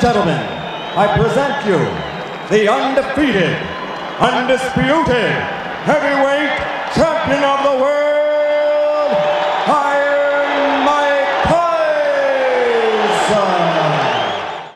gentlemen, I present you the undefeated, undisputed heavyweight champion of the world, Iron Mike Tyson.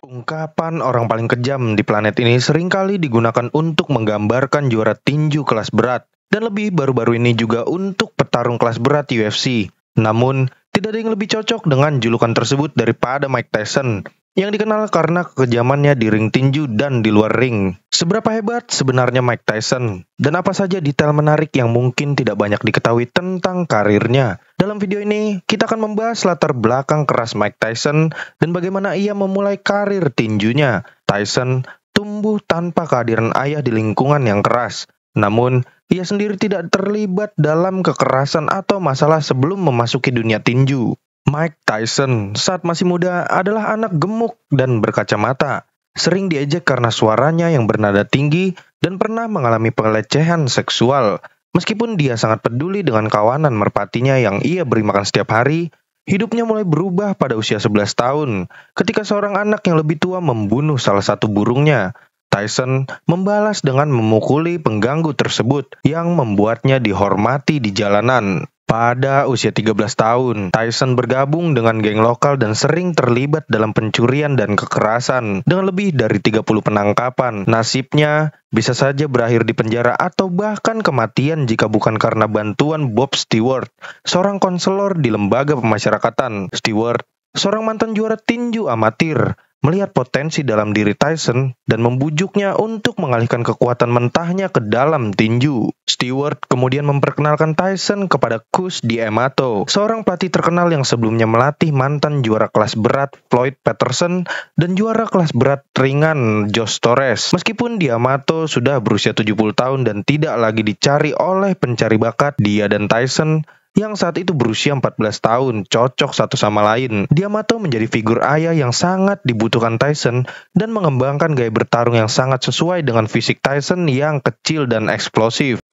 Ungkapan orang paling kejam di planet ini seringkali digunakan untuk menggambarkan juara tinju kelas berat, dan lebih baru-baru ini juga untuk petarung kelas berat UFC. Namun, tidak ada yang lebih cocok dengan julukan tersebut daripada Mike Tyson, yang dikenal karena kekejamannya di ring tinju dan di luar ring. Seberapa hebat sebenarnya Mike Tyson? Dan apa saja detail menarik yang mungkin tidak banyak diketahui tentang karirnya? Dalam video ini, kita akan membahas latar belakang keras Mike Tyson dan bagaimana ia memulai karir tinjunya. Tyson tumbuh tanpa kehadiran ayah di lingkungan yang keras. Namun, ia sendiri tidak terlibat dalam kekerasan atau masalah sebelum memasuki dunia tinju. Mike Tyson saat masih muda adalah anak gemuk dan berkacamata. Sering diejek karena suaranya yang bernada tinggi dan pernah mengalami pelecehan seksual. Meskipun dia sangat peduli dengan kawanan merpatinya yang ia beri makan setiap hari, hidupnya mulai berubah pada usia 11 tahun ketika seorang anak yang lebih tua membunuh salah satu burungnya. Tyson membalas dengan memukuli pengganggu tersebut yang membuatnya dihormati di jalanan. Pada usia 13 tahun, Tyson bergabung dengan geng lokal dan sering terlibat dalam pencurian dan kekerasan. Dengan lebih dari 30 penangkapan, nasibnya bisa saja berakhir di penjara atau bahkan kematian jika bukan karena bantuan Bob Stewart, seorang konselor di lembaga pemasyarakatan. Stewart, seorang mantan juara tinju amatir, melihat potensi dalam diri Tyson dan membujuknya untuk mengalihkan kekuatan mentahnya ke dalam tinju. Stewart kemudian memperkenalkan Tyson kepada Cus D'Amato, seorang pelatih terkenal yang sebelumnya melatih mantan juara kelas berat Floyd Patterson dan juara kelas berat ringan Josh Torres. Meskipun D'Amato sudah berusia 70 tahun dan tidak lagi dicari oleh pencari bakat, dia dan Tyson yang saat itu berusia 14 tahun cocok satu sama lain. D'Amato menjadi figur ayah yang sangat dibutuhkan Tyson dan mengembangkan gaya bertarung yang sangat sesuai dengan fisik Tyson yang kecil dan eksplosif.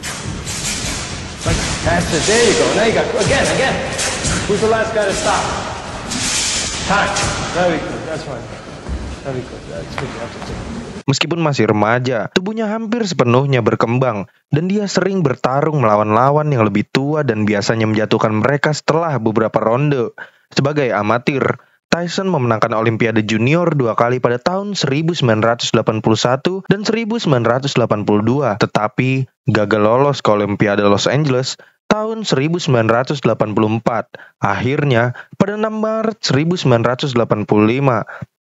That's it. There you go. Now you got again. Who's the last guy to stop? Time. Very good. That's fine. Very good. That's good. You have to take. Meskipun masih remaja, tubuhnya hampir sepenuhnya berkembang, dan dia sering bertarung melawan lawan yang lebih tua dan biasanya menjatuhkan mereka setelah beberapa ronde. Sebagai amatir, Tyson memenangkan Olimpiade Junior 2 kali pada tahun 1981 dan 1982, tetapi gagal lolos ke Olimpiade Los Angeles tahun 1984. Akhirnya, pada 6 Maret 1985,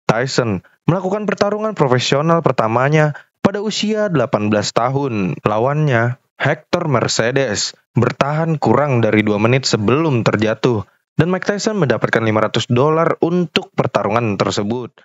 Tyson melakukan pertarungan profesional pertamanya pada usia 18 tahun. Lawannya, Hector Mercedes, bertahan kurang dari 2 menit sebelum terjatuh, dan Mike Tyson mendapatkan $500 untuk pertarungan tersebut.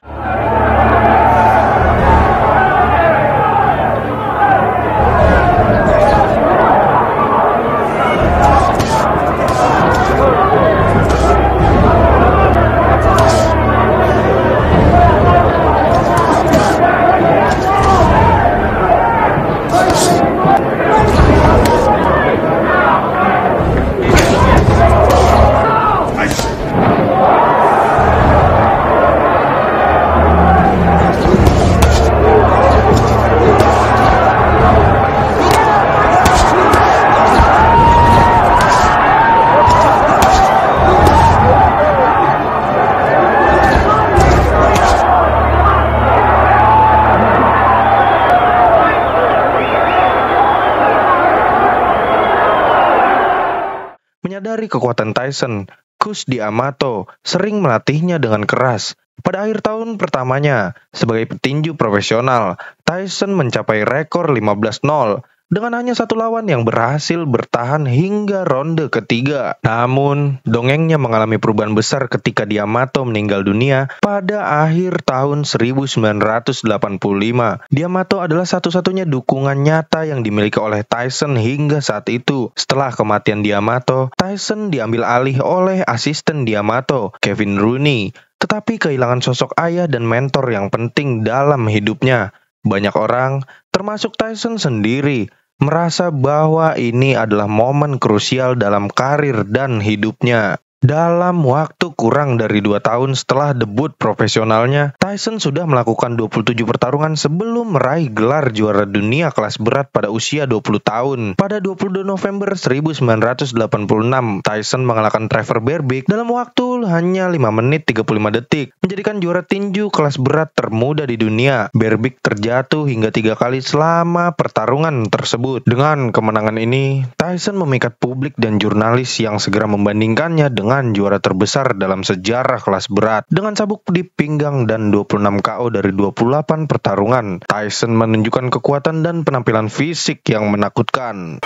Menyadari kekuatan Tyson, Cus D'Amato sering melatihnya dengan keras. Pada akhir tahun pertamanya, sebagai petinju profesional, Tyson mencapai rekor 15-0 dengan hanya satu lawan yang berhasil bertahan hingga ronde ketiga. Namun, dongengnya mengalami perubahan besar ketika D'Amato meninggal dunia pada akhir tahun 1985. D'Amato adalah satu-satunya dukungan nyata yang dimiliki oleh Tyson hingga saat itu. Setelah kematian D'Amato, Tyson diambil alih oleh asisten D'Amato, Kevin Rooney. Tetapi kehilangan sosok ayah dan mentor yang penting dalam hidupnya. Banyak orang, termasuk Tyson sendiri, merasa bahwa ini adalah momen krusial dalam karir dan hidupnya. Dalam waktu kurang dari 2 tahun setelah debut profesionalnya, Tyson sudah melakukan 27 pertarungan sebelum meraih gelar juara dunia kelas berat pada usia 20 tahun. Pada 22 November 1986, Tyson mengalahkan Trevor Berbick dalam waktu hanya 5 menit 35 detik, menjadikan juara tinju kelas berat termuda di dunia. Berbick terjatuh hingga 3 kali selama pertarungan tersebut. Dengan kemenangan ini, Tyson memikat publik dan jurnalis yang segera membandingkannya dengan juara terbesar dalam sejarah kelas berat. Dengan sabuk di pinggang dan 26 KO dari 28 pertarungan, Tyson menunjukkan kekuatan dan penampilan fisik yang menakutkan.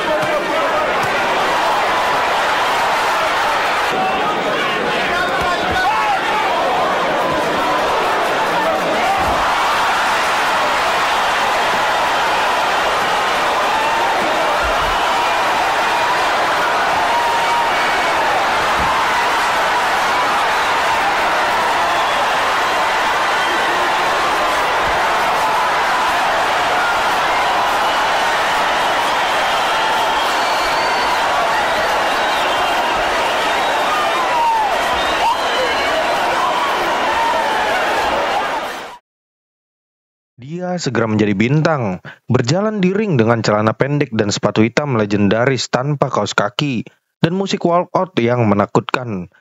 Dia segera menjadi bintang, berjalan di ring dengan celana pendek dan sepatu hitam legendaris tanpa kaos kaki, dan musik walkout yang menakutkan.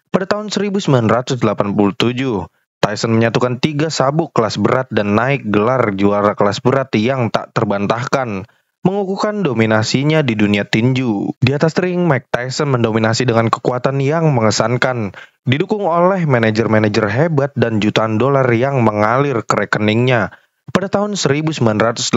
Pada tahun 1987, Tyson menyatukan 3 sabuk kelas berat dan naik gelar juara kelas berat yang tak terbantahkan, mengukuhkan dominasinya di dunia tinju. Di atas ring, Mike Tyson mendominasi dengan kekuatan yang mengesankan, didukung oleh manajer-manajer hebat dan jutaan dolar yang mengalir ke rekeningnya. Pada tahun 1988,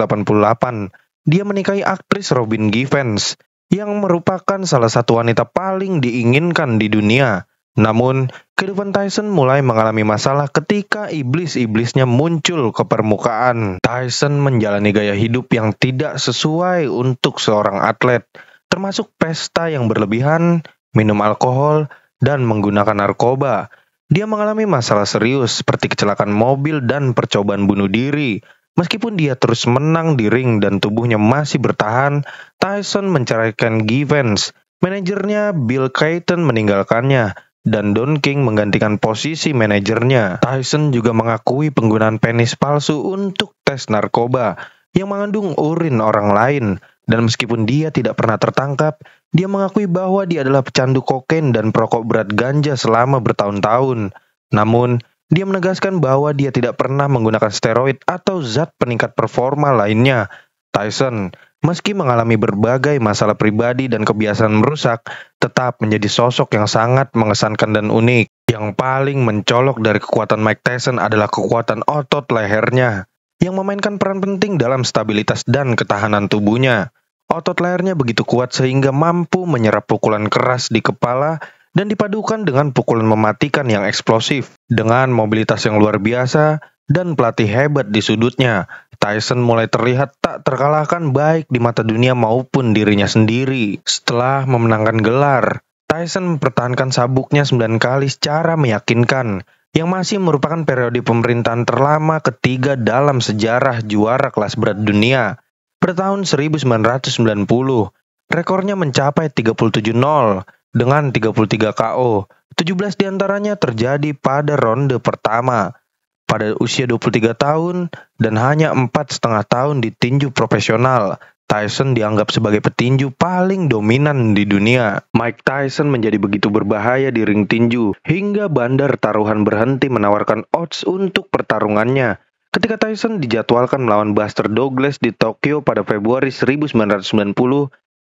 dia menikahi aktris Robin Givens, yang merupakan salah satu wanita paling diinginkan di dunia. Namun, kehidupan Tyson mulai mengalami masalah ketika iblis-iblisnya muncul ke permukaan. Tyson menjalani gaya hidup yang tidak sesuai untuk seorang atlet, termasuk pesta yang berlebihan, minum alkohol, dan menggunakan narkoba. Dia mengalami masalah serius seperti kecelakaan mobil dan percobaan bunuh diri. Meskipun dia terus menang di ring dan tubuhnya masih bertahan, Tyson menceraikan Givens. Manajernya Bill Clayton meninggalkannya, dan Don King menggantikan posisi manajernya. Tyson juga mengakui penggunaan penis palsu untuk tes narkoba yang mengandung urin orang lain. Dan meskipun dia tidak pernah tertangkap, dia mengakui bahwa dia adalah pecandu kokain dan perokok berat ganja selama bertahun-tahun. Namun, dia menegaskan bahwa dia tidak pernah menggunakan steroid atau zat peningkat performa lainnya. Tyson, meski mengalami berbagai masalah pribadi dan kebiasaan merusak, tetap menjadi sosok yang sangat mengesankan dan unik. Yang paling mencolok dari kekuatan Mike Tyson adalah kekuatan otot lehernya, yang memainkan peran penting dalam stabilitas dan ketahanan tubuhnya. Otot lehernya begitu kuat sehingga mampu menyerap pukulan keras di kepala dan dipadukan dengan pukulan mematikan yang eksplosif. Dengan mobilitas yang luar biasa dan pelatih hebat di sudutnya, Tyson mulai terlihat tak terkalahkan baik di mata dunia maupun dirinya sendiri. Setelah memenangkan gelar, Tyson mempertahankan sabuknya 9 kali secara meyakinkan, yang masih merupakan periode pemerintahan terlama ketiga dalam sejarah juara kelas berat dunia. Pada tahun 1990, rekornya mencapai 37-0 dengan 33 KO. 17 diantaranya terjadi pada ronde pertama. Pada usia 23 tahun dan hanya 4,5 tahun di tinju profesional, Tyson dianggap sebagai petinju paling dominan di dunia. Mike Tyson menjadi begitu berbahaya di ring tinju, hingga bandar taruhan berhenti menawarkan odds untuk pertarungannya. Ketika Tyson dijadwalkan melawan Buster Douglas di Tokyo pada Februari 1990,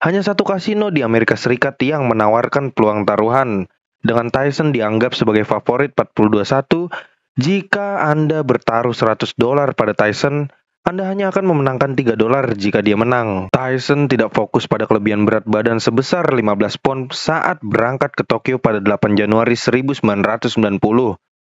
hanya satu kasino di Amerika Serikat yang menawarkan peluang taruhan. Dengan Tyson dianggap sebagai favorit 42-1, jika Anda bertaruh $100 pada Tyson, Anda hanya akan memenangkan $3 jika dia menang. Tyson tidak fokus pada kelebihan berat badan sebesar 15 pon saat berangkat ke Tokyo pada 8 Januari 1990.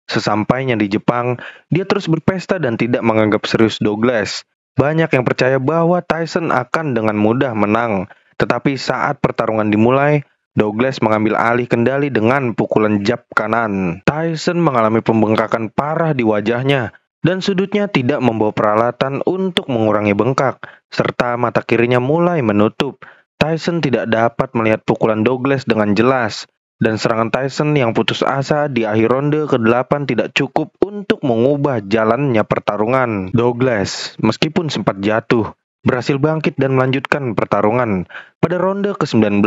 Sesampainya di Jepang, dia terus berpesta dan tidak menganggap serius Douglas. Banyak yang percaya bahwa Tyson akan dengan mudah menang. Tetapi saat pertarungan dimulai, Douglas mengambil alih kendali dengan pukulan jab kanan. Tyson mengalami pembengkakan parah di wajahnya, dan sudutnya tidak membawa peralatan untuk mengurangi bengkak, serta mata kirinya mulai menutup. Tyson tidak dapat melihat pukulan Douglas dengan jelas. Dan serangan Tyson yang putus asa di akhir ronde ke-8 tidak cukup untuk mengubah jalannya pertarungan. Douglas, meskipun sempat jatuh, berhasil bangkit dan melanjutkan pertarungan. Pada ronde ke-19,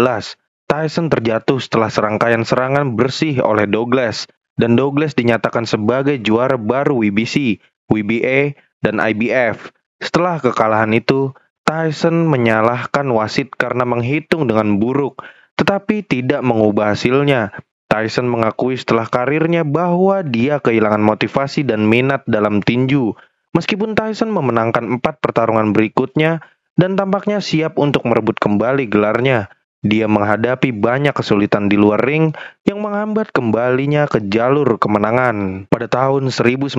Tyson terjatuh setelah serangkaian serangan bersih oleh Douglas, dan Douglas dinyatakan sebagai juara baru WBC, WBA, dan IBF. Setelah kekalahan itu, Tyson menyalahkan wasit karena menghitung dengan buruk, tetapi tidak mengubah hasilnya. Tyson mengakui setelah karirnya bahwa dia kehilangan motivasi dan minat dalam tinju. Meskipun Tyson memenangkan 4 pertarungan berikutnya dan tampaknya siap untuk merebut kembali gelarnya, dia menghadapi banyak kesulitan di luar ring yang menghambat kembalinya ke jalur kemenangan. Pada tahun 1991,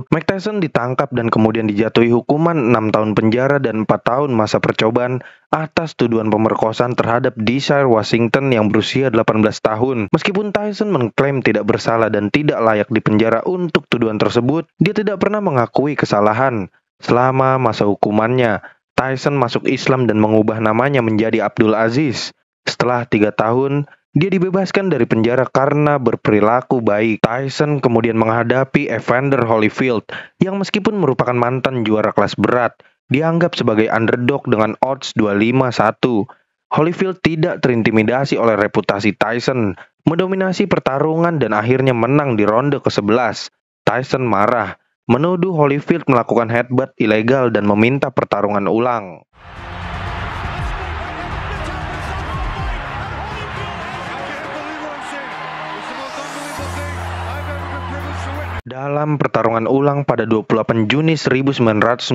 Mike Tyson ditangkap dan kemudian dijatuhi hukuman 6 tahun penjara dan 4 tahun masa percobaan atas tuduhan pemerkosaan terhadap Deshaun Washington yang berusia 18 tahun. Meskipun Tyson mengklaim tidak bersalah dan tidak layak dipenjara untuk tuduhan tersebut, dia tidak pernah mengakui kesalahan. Selama masa hukumannya, Tyson masuk Islam dan mengubah namanya menjadi Abdul Aziz. Setelah 3 tahun, dia dibebaskan dari penjara karena berperilaku baik. Tyson kemudian menghadapi Evander Holyfield yang meskipun merupakan mantan juara kelas berat, dianggap sebagai underdog dengan odds 25-1. Holyfield tidak terintimidasi oleh reputasi Tyson, mendominasi pertarungan dan akhirnya menang di ronde ke-11. Tyson marah, menuduh Holyfield melakukan headbutt ilegal dan meminta pertarungan ulang. Dalam pertarungan ulang pada 28 Juni 1997,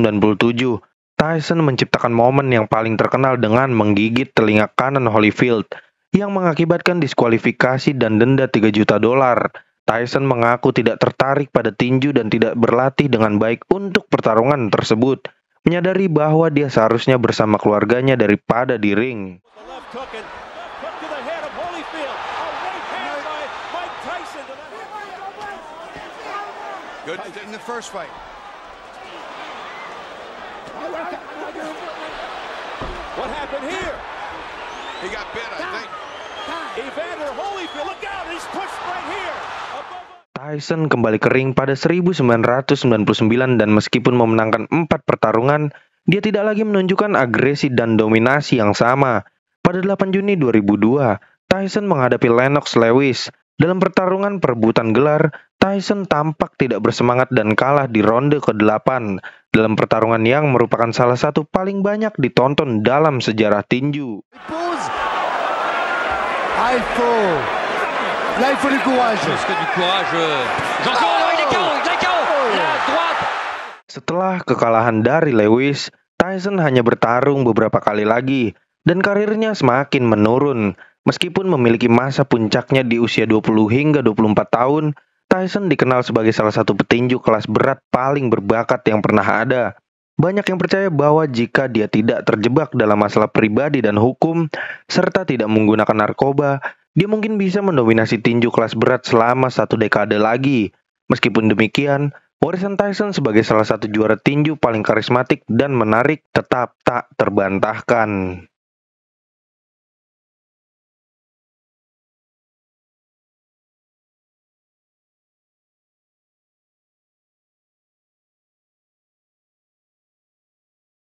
Tyson menciptakan momen yang paling terkenal dengan menggigit telinga kanan Holyfield, yang mengakibatkan diskualifikasi dan denda $3 juta. Tyson mengaku tidak tertarik pada tinju dan tidak berlatih dengan baik untuk pertarungan tersebut, menyadari bahwa dia seharusnya bersama keluarganya daripada di ring. Tyson kembali ke ring pada 1999 dan meskipun memenangkan 4 pertarungan, dia tidak lagi menunjukkan agresi dan dominasi yang sama. Pada 8 Juni 2002, Tyson menghadapi Lennox Lewis. Dalam pertarungan perebutan gelar, Tyson tampak tidak bersemangat dan kalah di ronde ke-8 dalam pertarungan yang merupakan salah satu paling banyak ditonton dalam sejarah tinju. Là, il faut du courage. Plus que du courage. Il est KO. La droite. Setelah kekalahan dari Lewis, Tyson hanya bertarung beberapa kali lagi dan karirnya semakin menurun. Meskipun memiliki masa puncaknya di usia 20 hingga 24 tahun, Tyson dikenal sebagai salah satu petinju kelas berat paling berbakat yang pernah ada. Banyak yang percaya bahwa jika dia tidak terjebak dalam masalah pribadi dan hukum, serta tidak menggunakan narkoba, dia mungkin bisa mendominasi tinju kelas berat selama 1 dekade lagi. Meskipun demikian, warisan Tyson sebagai salah satu juara tinju paling karismatik dan menarik tetap tak terbantahkan.